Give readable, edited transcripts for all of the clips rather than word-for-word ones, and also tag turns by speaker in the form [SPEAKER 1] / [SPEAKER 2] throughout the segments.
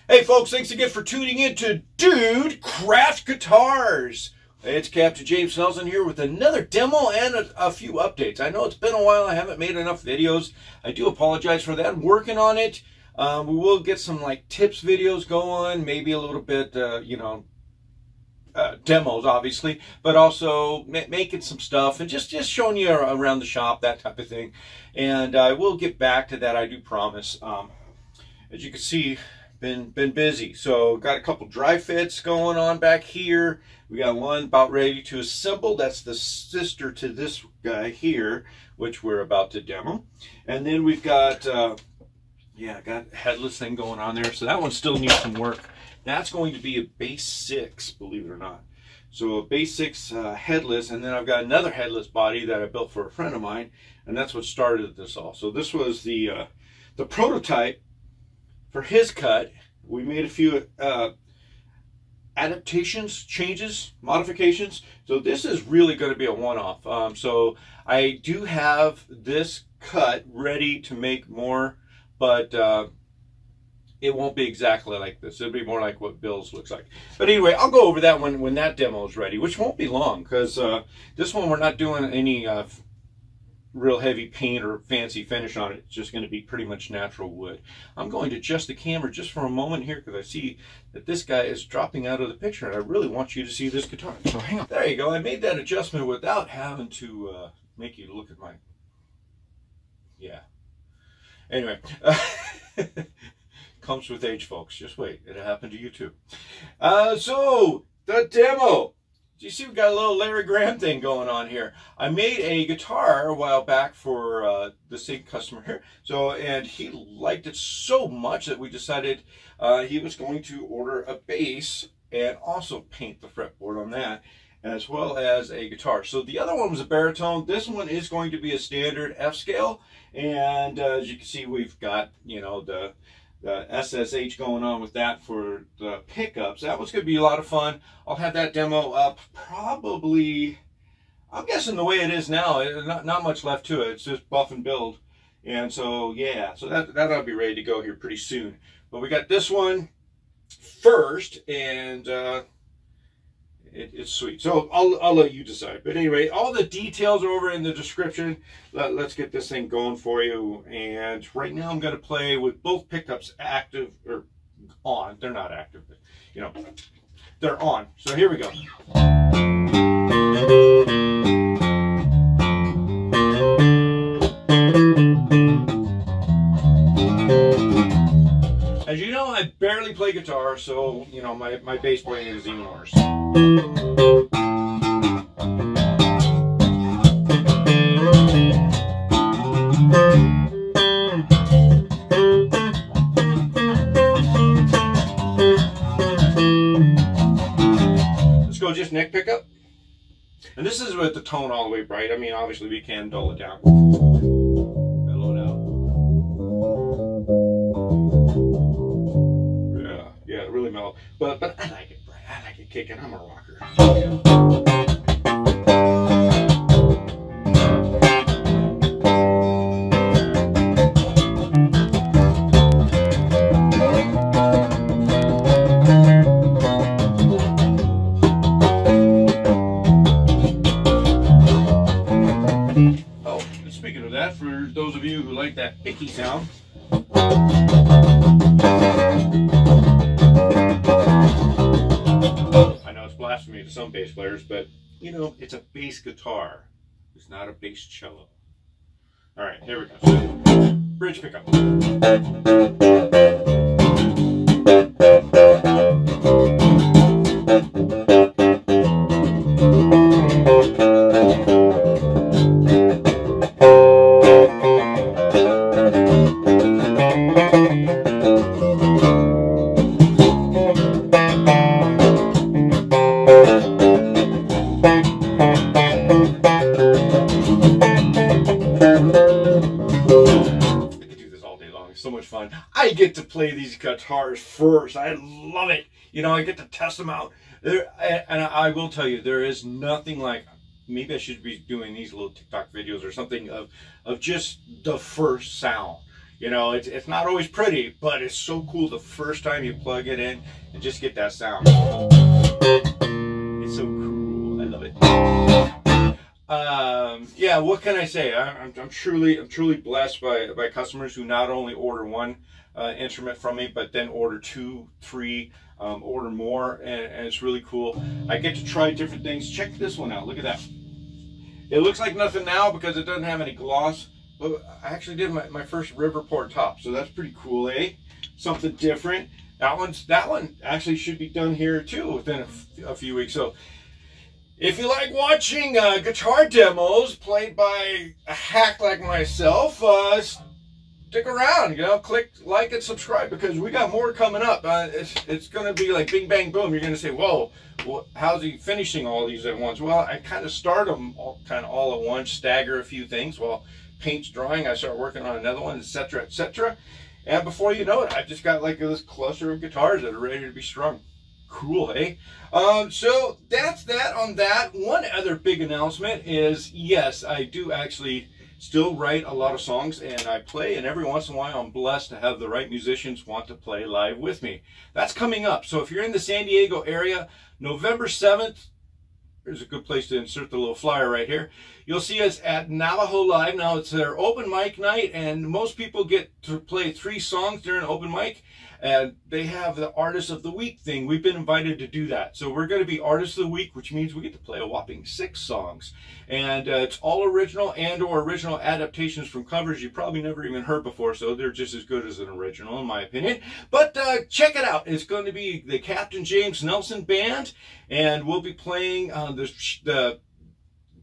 [SPEAKER 1] Hey folks, thanks again for tuning in to Dude Craft Guitars. It's Captain James Nelson here with another demo and a few updates. I know it's been a while, I haven't made enough videos. I do apologize for that. I'm working on it. We will get some like tips videos going, maybe a little bit, demos obviously, but also making some stuff and just showing you around the shop, that type of thing. And I will get back to that, I do promise. As you can see, been busy. So got a couple dry fits going on back here. We got one about ready to assemble. That's the sister to this guy here, which we're about to demo. And then we've got got a headless thing going on there. So that one still needs some work. That's going to be a base 6, believe it or not. So a base 6 headless, and then I've got another headless body that I built for a friend of mine, and that's what started this all. So this was the prototype for his cut. We made a few adaptations, changes, modifications. So this is really going to be a one-off. So I do have this cut ready to make more, but it won't be exactly like this. It'll be more like what Bill's looks like. But anyway, I'll go over that when that demo is ready, which won't be long, because this one we're not doing any real heavy paint or fancy finish on it. It's just going to be pretty much natural wood. I'm going to adjust the camera just for a moment here because I see that this guy is dropping out of the picture, and I really want you to see this guitar. So hang on. There you go. I made that adjustment without having to make you look at my... Yeah. Anyway. Comes with age, folks. Just wait. It'll happen to you too. So, the demo. You see, we got a little Larry Graham thing going on here. I made a guitar a while back for the same customer here. So, and he liked it so much that we decided he was going to order a bass and also paint the fretboard on that, as well as a guitar. So the other one was a baritone. This one is going to be a standard F scale. And as you can see, we've got, you know, the SSH going on with that for the pickups. That was going to be a lot of fun. I'll have that demo up probably, I'm guessing the way it is now, not much left to it. It's just buff and build. And so, yeah, so that'll be ready to go here pretty soon. But we got this one first, and it's sweet. So I'll let you decide. But anyway, all the details are over in the description. Let's get this thing going for you. And right now I'm going to play with both pickups active or on. They're not active, but you know, they're on. So here we go. As you know, I barely play guitar, so you know my bass playing is even worse. Let's go just neck pickup. And this is with the tone all the way bright. I mean, obviously we can dull it down. Mellow it out. Yeah, really mellow. But I like it bright. I like it kicking. I'm a rocker. For those of you who like that picky sound, I know it's blasphemy to some bass players, but you know, it's a bass guitar. It's not a bass cello. All right, here we go. So, bridge pickup. So much fun. I get to play these guitars first. I love it. You know, I get to test them out. And I will tell you, there is nothing like, maybe I should be doing these little TikTok videos or something of just the first sound. You know, it's not always pretty, but it's so cool the first time you plug it in and just get that sound. It's so cool. I love it. Yeah, what can I say? I'm truly blessed by customers who not only order one instrument from me, but then order 2, 3, order more, and it's really cool. I get to try different things. Check this one out. Look at that. It looks like nothing now because it doesn't have any gloss, but I actually did my first river port top, so that's pretty cool, eh? Something different. That one actually should be done here too within a few weeks. So if you like watching guitar demos played by a hack like myself, stick around, you know, click like and subscribe, because we got more coming up. It's going to be like bing, bang, boom. You're going to say, whoa, well, how's he finishing all these at once? Well, I kind of start them all at once, stagger a few things. While paint's drying, I start working on another one, etc., etc. And before you know it, I've just got like this cluster of guitars that are ready to be strung. Cool, eh? So that's that on that. One other big announcement is, yes, I do actually still write a lot of songs, and I play, and every once in a while I'm blessed to have the right musicians want to play live with me. That's coming up. So if you're in the San Diego area, November 7th, here's a good place to insert the little flyer right here. You'll see us at Navajo Live. Now, it's their open mic night, and most people get to play 3 songs during an open mic, and they have the Artist of the Week thing. We've been invited to do that. So we're going to be Artist of the Week, which means we get to play a whopping 6 songs. And it's all original and/or original adaptations from covers you probably never even heard before, so they're just as good as an original, in my opinion. But check it out. It's going to be the Captain James Nelson Band, and we'll be playing the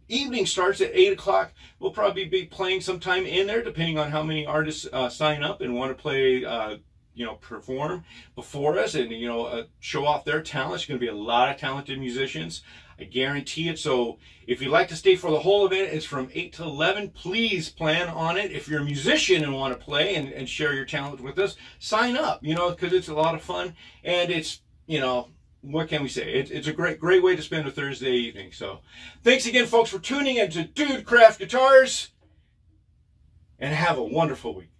[SPEAKER 1] evening starts at 8 o'clock. We'll probably be playing sometime in there, depending on how many artists sign up and want to play, you know, perform before us and, you know, show off their talent. It's going to be a lot of talented musicians. I guarantee it. So if you'd like to stay for the whole event, it's from 8 to 11. Please plan on it. If you're a musician and want to play and share your talent with us, sign up, you know, because it's a lot of fun. And it's, you know, what can we say? It's a great way to spend a Thursday evening. So thanks again, folks, for tuning in to Dude Craft Guitars, and have a wonderful week.